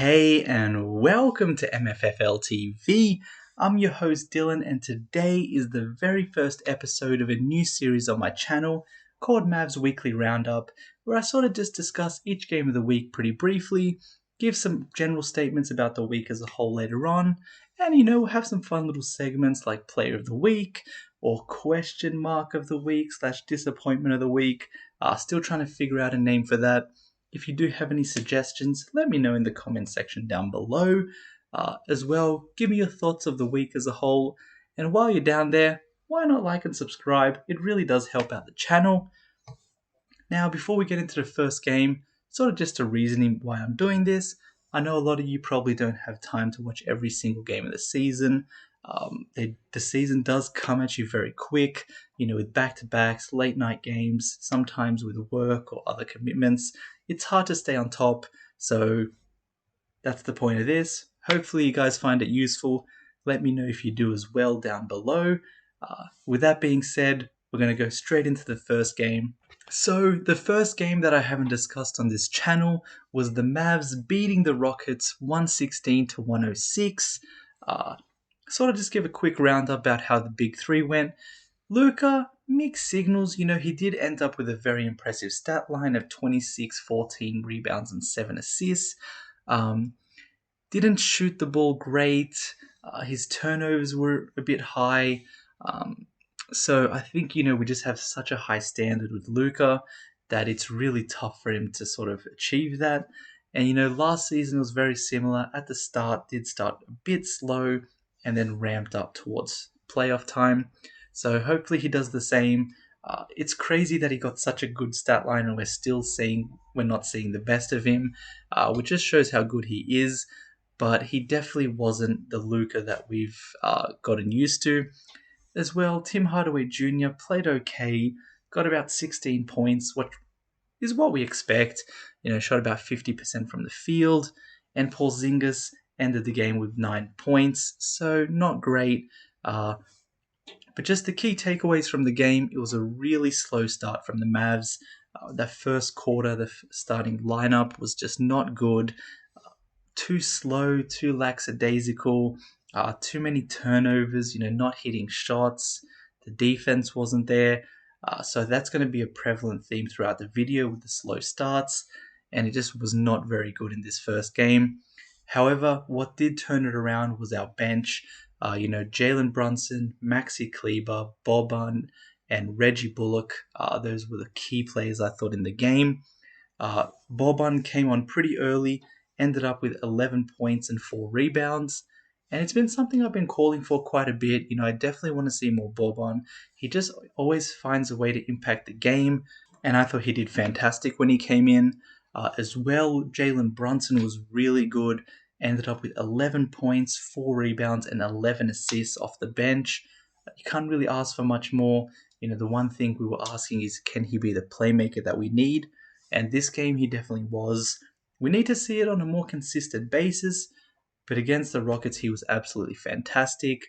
Hey and welcome to MFFL TV. I'm your host Dylan and today is the very first episode of a new series on my channel called Mavs Weekly Roundup, where I sort of just discuss each game of the week pretty briefly, give some general statements about the week as a whole later on, and have some fun little segments like Player of the Week or Question Mark of the Week / Disappointment of the Week. Still trying to figure out a name for that. If you do have any suggestions, let me know in the comment section down below. As well, give me your thoughts of the week as a whole. And while you're down there, why not like and subscribe? It really does help out the channel. Now, before we get into the first game, sort of just a reasoning why I'm doing this. I know a lot of you probably don't have time to watch every single game of the season. The season does come at you very quick, with back-to-backs, late-night games, sometimes with work or other commitments. It's hard to stay on top, so that's the point of this. Hopefully you guys find it useful. Let me know if you do as well down below. With that being said, we're going to go straight into the first game. So the first game that I haven't discussed on this channel was the Mavs beating the Rockets 116-106. Sort of just give a quick roundup about how the big three went. Luka, mixed signals. He did end up with a very impressive stat line of 26, 14 rebounds and 7 assists. Didn't shoot the ball great. His turnovers were a bit high. So I think, we just have such a high standard with Luka that it's really tough for him to sort of achieve that. And, last season was very similar. At the start, did start a bit slow and then ramped up towards playoff time. So hopefully he does the same. It's crazy that he got such a good stat line and we're not seeing the best of him, which just shows how good he is. But he definitely wasn't the Luka that we've gotten used to. As well, Tim Hardaway Jr. played okay, got about 16 points, what is what we expect. Shot about 50% from the field, and porzingis ended the game with 9 points, so not great. But just the key takeaways from the game, it was a really slow start from the Mavs. That first quarter, the starting lineup was just not good. Too slow, too lackadaisical, too many turnovers, not hitting shots. The defense wasn't there. So that's going to be a prevalent theme throughout the video with the slow starts. And it just was not very good in this first game. However, what did turn it around was our bench. Jalen Brunson, Maxi Kleber, Boban, and Reggie Bullock. Those were the key players I thought in the game. Boban came on pretty early, ended up with 11 points and 4 rebounds. And it's been something I've been calling for quite a bit. I definitely want to see more Boban. He just always finds a way to impact the game. And I thought he did fantastic when he came in. As well, Jalen Brunson was really good. Ended up with 11 points, 4 rebounds, and 11 assists off the bench. You can't really ask for much more. The one thing we were asking is, can he be the playmaker that we need? And this game, he definitely was. We need to see it on a more consistent basis. But against the Rockets, he was absolutely fantastic.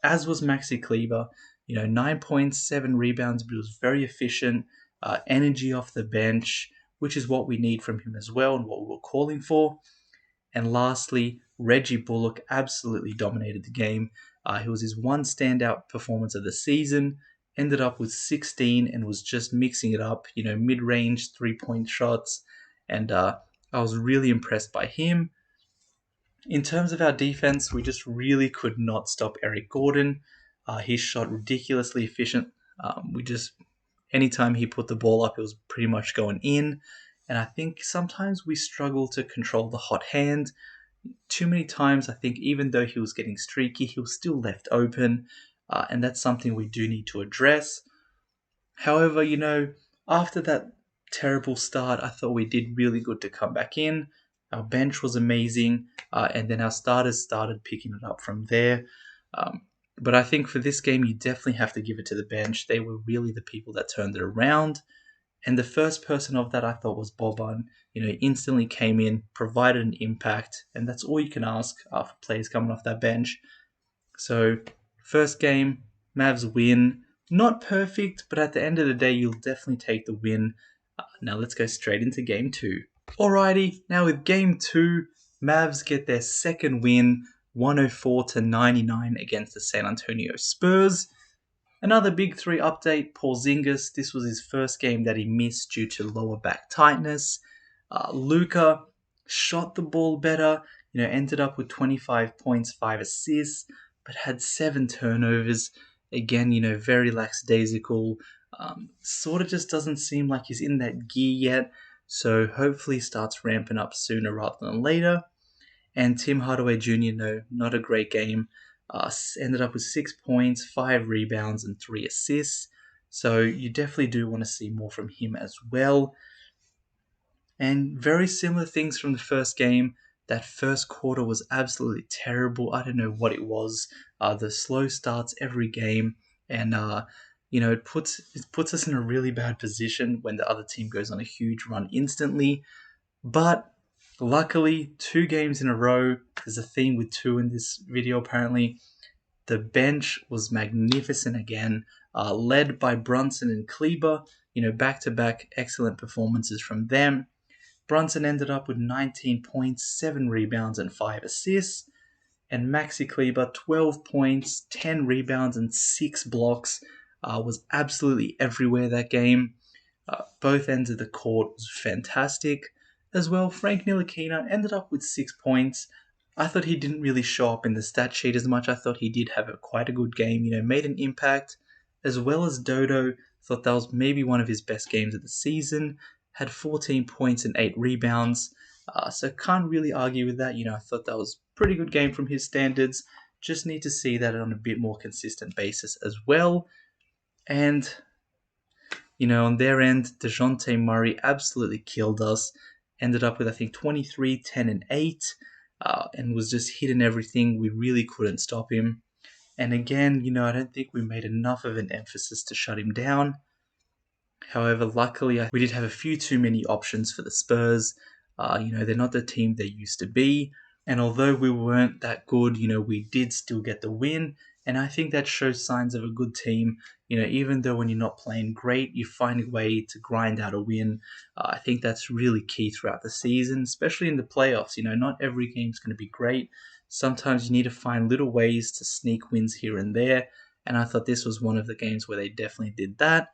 As was Maxi Kleber. 9 points, 7 rebounds, but he was very efficient. Energy off the bench, which is what we need from him as well and what we were calling for. And lastly, Reggie Bullock absolutely dominated the game. It was his one standout performance of the season. Ended up with 16 and was just mixing it up, mid-range 3-point shots. And I was really impressed by him. In terms of our defense, we just really could not stop Eric Gordon. He shot ridiculously efficient. Anytime he put the ball up, it was pretty much going in. And I think sometimes we struggle to control the hot hand. Too many times, I think, even though he was getting streaky, he was still left open. And that's something we do need to address. However, after that terrible start, I thought we did really good to come back in. Our bench was amazing. And then our starters started picking it up from there. But I think for this game, you definitely have to give it to the bench. They were really the people that turned it around. And the first person of that I thought was Boban. He instantly came in, provided an impact, and that's all you can ask for players coming off that bench. So, first game, Mavs win. Not perfect, but at the end of the day, you'll definitely take the win. Now let's go straight into game 2. Alrighty, now with game 2, Mavs get their second win, 104-99 against the San Antonio Spurs. Another Big Three update, Porzingis. This was his first game that he missed due to lower back tightness. Luka shot the ball better, ended up with 25 points, 5 assists, but had 7 turnovers. Again, very lackadaisical. Sort of just doesn't seem like he's in that gear yet. So hopefully he starts ramping up sooner rather than later. And Tim Hardaway Jr., no, not a great game. Ended up with 6 points, 5 rebounds, and 3 assists. So you definitely do want to see more from him as well. And very similar things from the first game. That first quarter was absolutely terrible. I don't know what it was. The slow starts every game, and it puts us in a really bad position when the other team goes on a huge run instantly. But luckily, 2 games in a row. There's a theme with 2 in this video apparently. The bench was magnificent again, led by Brunson and Kleber. Back-to-back excellent performances from them. Brunson ended up with 19 points, 7 rebounds, and 5 assists. And Maxi Kleber, 12 points, 10 rebounds, and 6 blocks. Was absolutely everywhere that game. Both ends of the court was fantastic. As well, Frank Ntilikina ended up with 6 points. I thought he didn't really show up in the stat sheet as much. I thought he did have quite a good game, made an impact. As well as Dodo, thought that was maybe one of his best games of the season. Had 14 points and 8 rebounds. So can't really argue with that. I thought that was a pretty good game from his standards. Just need to see that on a bit more consistent basis as well. And on their end, DeJounte Murray absolutely killed us. Ended up with, I think, 23, 10, and 8. And was just hitting everything. We really couldn't stop him. And again, I don't think we made enough of an emphasis to shut him down. However, luckily, we did have a few too many options for the Spurs. They're not the team they used to be. And although we weren't that good, we did still get the win. And I think that shows signs of a good team. Even though when you're not playing great, you find a way to grind out a win. I think that's really key throughout the season, especially in the playoffs. Not every game's going to be great. Sometimes you need to find little ways to sneak wins here and there. And I thought this was one of the games where they definitely did that.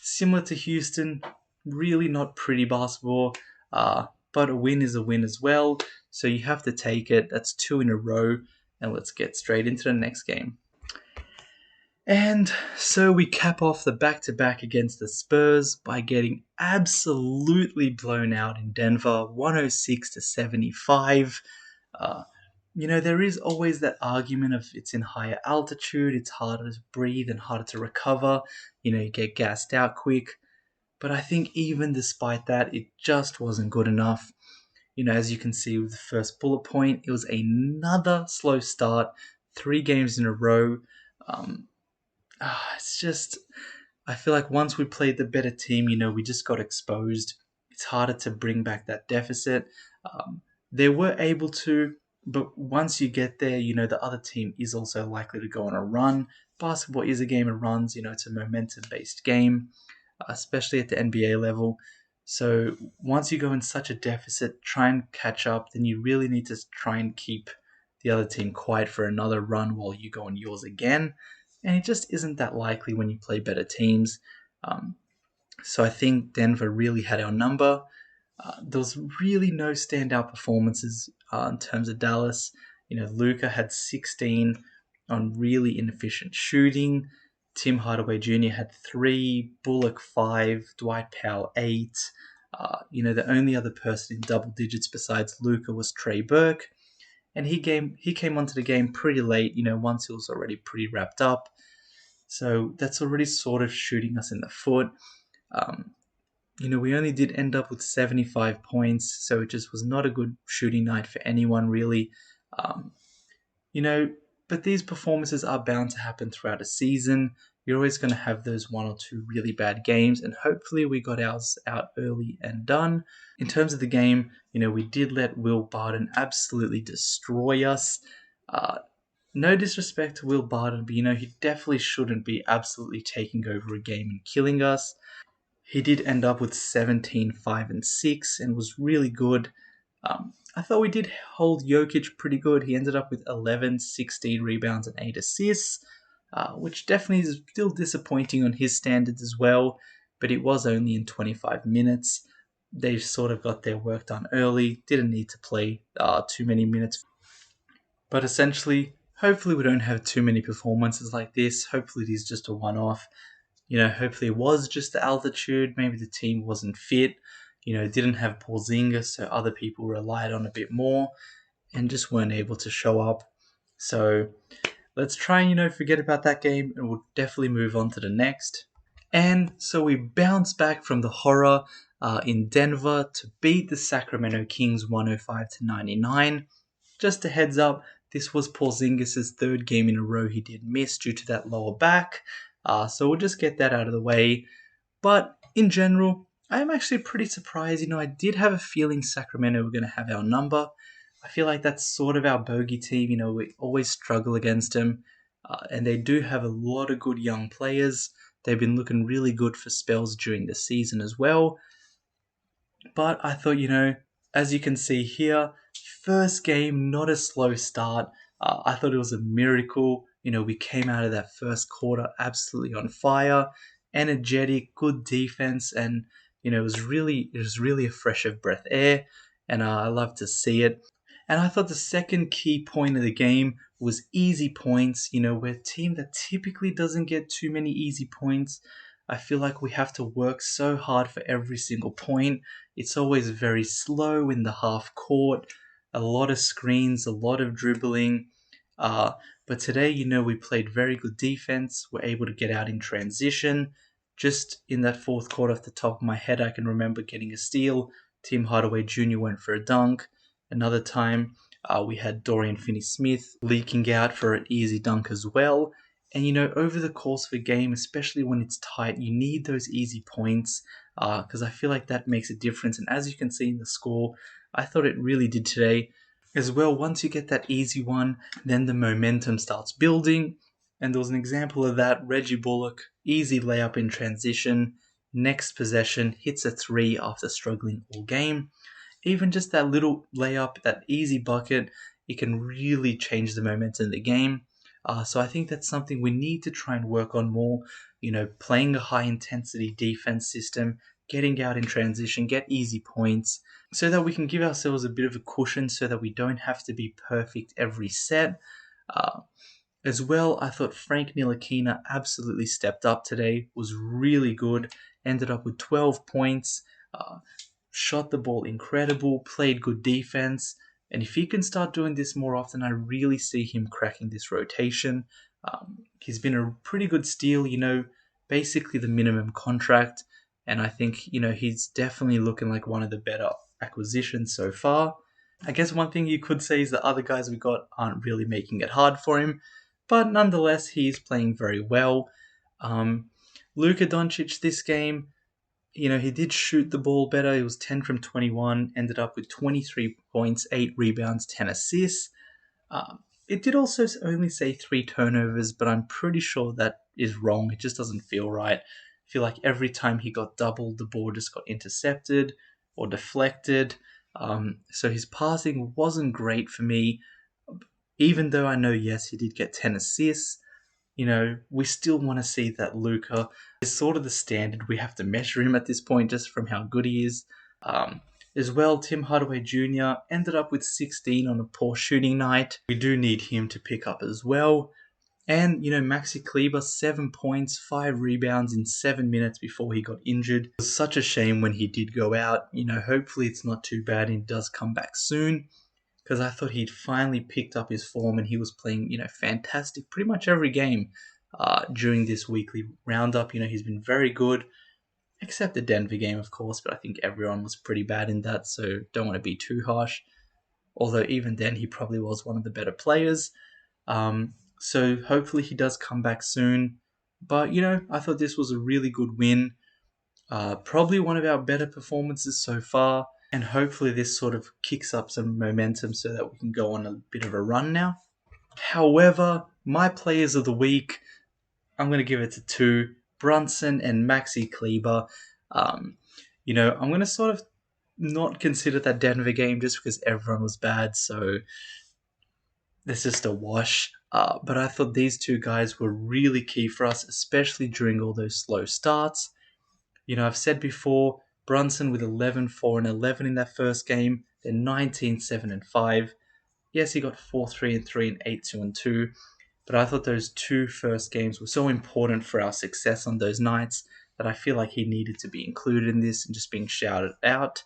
Similar to Houston, really not pretty basketball, but a win is a win as well. So you have to take it. That's 2 in a row. And let's get straight into the next game. And so we cap off the back-to-back against the Spurs by getting absolutely blown out in Denver, 106-75. There is always that argument of it's in higher altitude, it's harder to breathe and harder to recover. You get gassed out quick. But I think even despite that, it just wasn't good enough. As you can see with the first bullet point, it was another slow start, 3 games in a row. It's just, I feel like once we played the better team, we just got exposed. It's harder to bring back that deficit. They were able to, but once you get there, the other team is also likely to go on a run. Basketball is a game of runs, it's a momentum-based game, especially at the NBA level. So once you go in such a deficit, try and catch up, then you really need to try and keep the other team quiet for another run while you go on yours again. And it just isn't that likely when you play better teams. So I think Denver really had our number. There was really no standout performances in terms of Dallas. Luka had 16 on really inefficient shooting. Tim Hardaway Jr. had 3, Bullock 5, Dwight Powell 8. The only other person in double digits besides Luka was Trey Burke. And he came onto the game pretty late, once it was already pretty wrapped up. So that's already sort of shooting us in the foot. We only did end up with 75 points, so it just was not a good shooting night for anyone really. But these performances are bound to happen throughout a season. You're always going to have those 1 or 2 really bad games, and hopefully we got ours out early and done. In terms of the game, we did let Will Barton absolutely destroy us. No disrespect to Will Barton, but he definitely shouldn't be absolutely taking over a game and killing us. He did end up with 17, 5, and 6 and was really good. I thought we did hold Jokic pretty good. He ended up with 11, 16 rebounds and 8 assists, which definitely is still disappointing on his standards as well, but it was only in 25 minutes. They sort of got their work done early, didn't need to play too many minutes. But essentially, hopefully we don't have too many performances like this. Hopefully it is just a one-off. Hopefully it was just the altitude. Maybe the team wasn't fit. Didn't have porzingis, so other people relied on a bit more and just weren't able to show up. So let's try and, forget about that game, and we'll definitely move on to the next. And so we bounce back from the horror in Denver to beat the Sacramento Kings 105-99. Just a heads up, this was Porzingis' third game in a row he did miss due to that lower back. So we'll just get that out of the way. But in general, I am actually pretty surprised. I did have a feeling Sacramento were going to have our number. I feel like that's sort of our bogey team. We always struggle against them. And they do have a lot of good young players. They've been looking really good for spells during the season as well. But I thought, as you can see here, first game, not a slow start. I thought it was a miracle. We came out of that first quarter absolutely on fire, energetic, good defense, and it was really a fresh of breath air, and I love to see it. And I thought the second key point of the game was easy points. We're a team that typically doesn't get too many easy points. I feel like we have to work so hard for every single point. It's always very slow in the half court, a lot of screens, a lot of dribbling. But today, we played very good defense. We're able to get out in transition. Just in that fourth quarter, off the top of my head, I can remember getting a steal. Tim Hardaway Jr. went for a dunk. Another time, we had Dorian Finney-Smith leaking out for an easy dunk as well. And over the course of a game, especially when it's tight, you need those easy points because I feel like that makes a difference. And as you can see in the score, I thought it really did today. As well, once you get that easy one, then the momentum starts building. And there was an example of that. Reggie Bullock, easy layup in transition. Next possession, hits a three after struggling all game. Even just that little layup, that easy bucket, it can really change the momentum of the game. So I think that's something we need to try and work on more. Playing a high intensity defense system, getting out in transition, get easy points, so that we can give ourselves a bit of a cushion so that we don't have to be perfect every set. As well, I thought Frank Ntilikina absolutely stepped up today, was really good, ended up with 12 points, shot the ball incredible, played good defense. And if he can start doing this more often, I really see him cracking this rotation. He's been a pretty good steal, basically the minimum contract. And I think, he's definitely looking like one of the better acquisitions so far. I guess one thing you could say is the other guys we got aren't really making it hard for him. But nonetheless, he's playing very well. Luka Doncic this game, he did shoot the ball better. He was 10 from 21, ended up with 23 points, 8 rebounds, 10 assists. It did also only say 3 turnovers, but I'm pretty sure that is wrong. It just doesn't feel right. I feel like every time he got doubled, the ball just got intercepted or deflected. So his passing wasn't great for me, even though I know, yes, he did get 10 assists. We still want to see that Luka is sort of the standard. We have to measure him at this point just from how good he is. As well, Tim Hardaway Jr. ended up with 16 on a poor shooting night. We do need him to pick up as well. And, Maxi Kleber, 7 points, 5 rebounds in 7 minutes before he got injured. It was such a shame when he did go out. Hopefully it's not too bad and he does come back soon, because I thought he'd finally picked up his form and he was playing, fantastic pretty much every game during this weekly roundup. He's been very good, except the Denver game, of course, but I think everyone was pretty bad in that, so don't want to be too harsh. Although even then, he probably was one of the better players. So hopefully he does come back soon. But, I thought this was a really good win. Probably one of our better performances so far. And hopefully this sort of kicks up some momentum so that we can go on a bit of a run now. However, my players of the week, I'm going to give it to 2, Brunson and Maxi Kleber. I'm going to sort of not consider that Denver game just because everyone was bad, so it's just a wash. But I thought these two guys were really key for us, especially during all those slow starts. I've said before, Brunson with 11, 4, and 11 in that first game, then 19, 7, and 5. Yes, he got 4, 3, and 3, and 8, 2, and 2. But I thought those two first games were so important for our success on those nights that I feel like he needed to be included in this and just being shouted out.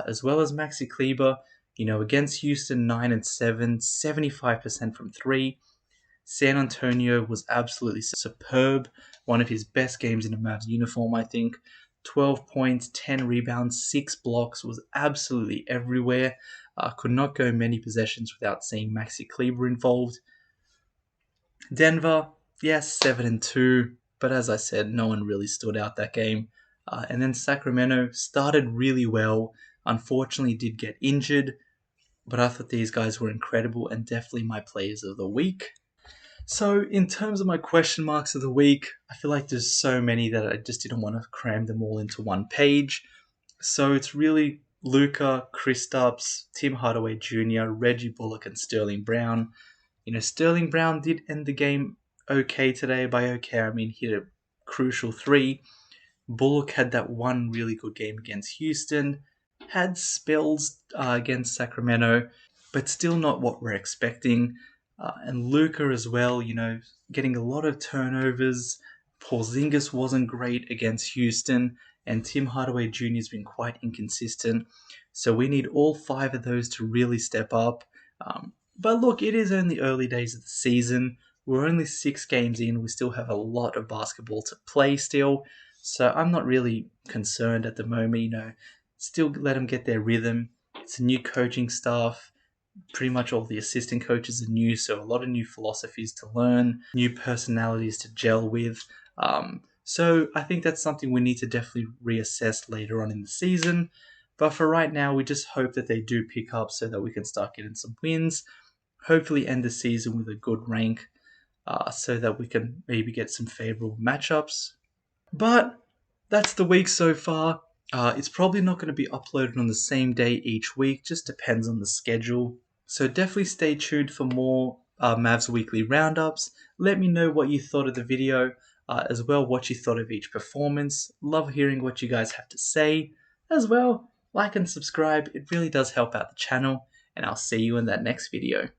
As well as Maxi Kleber, against Houston, 9 and 7, 75% from 3. San Antonio was absolutely superb. One of his best games in a Mavs uniform, I think. 12 points, 10 rebounds, 6 blocks, was absolutely everywhere. Could not go many possessions without seeing Maxi Kleber involved. Denver, yes, 7 and 2, but as I said, no one really stood out that game. And then Sacramento started really well. Unfortunately, did get injured, but I thought these guys were incredible and definitely my players of the week. So, in terms of my question marks of the week, I feel like there's so many that I just didn't want to cram them all into one page. So, it's really Luka, Kristaps, Tim Hardaway Jr., Reggie Bullock, and Sterling Brown. Sterling Brown did end the game okay today. By okay, I mean hit a crucial 3. Bullock had that one really good game against Houston, had spells against Sacramento, but still not what we're expecting. And Luka as well, getting a lot of turnovers. Porzingis wasn't great against Houston, and Tim Hardaway Jr. has been quite inconsistent. So we need all 5 of those to really step up. But look, it is only early days of the season. We're only 6 games in. We still have a lot of basketball to play still. So I'm not really concerned at the moment. Still let them get their rhythm. It's a new coaching staff. Pretty much all the assistant coaches are new, so a lot of new philosophies to learn, new personalities to gel with. So I think that's something we need to definitely reassess later on in the season. But for right now, we just hope that they do pick up so that we can start getting some wins. Hopefully end the season with a good rank so that we can maybe get some favorable matchups. But that's the week so far. It's probably not going to be uploaded on the same day each week, just depends on the schedule. So definitely stay tuned for more Mavs Weekly Roundups. Let me know what you thought of the video, as well what you thought of each performance. Love hearing what you guys have to say. As well, like and subscribe, it really does help out the channel, and I'll see you in that next video.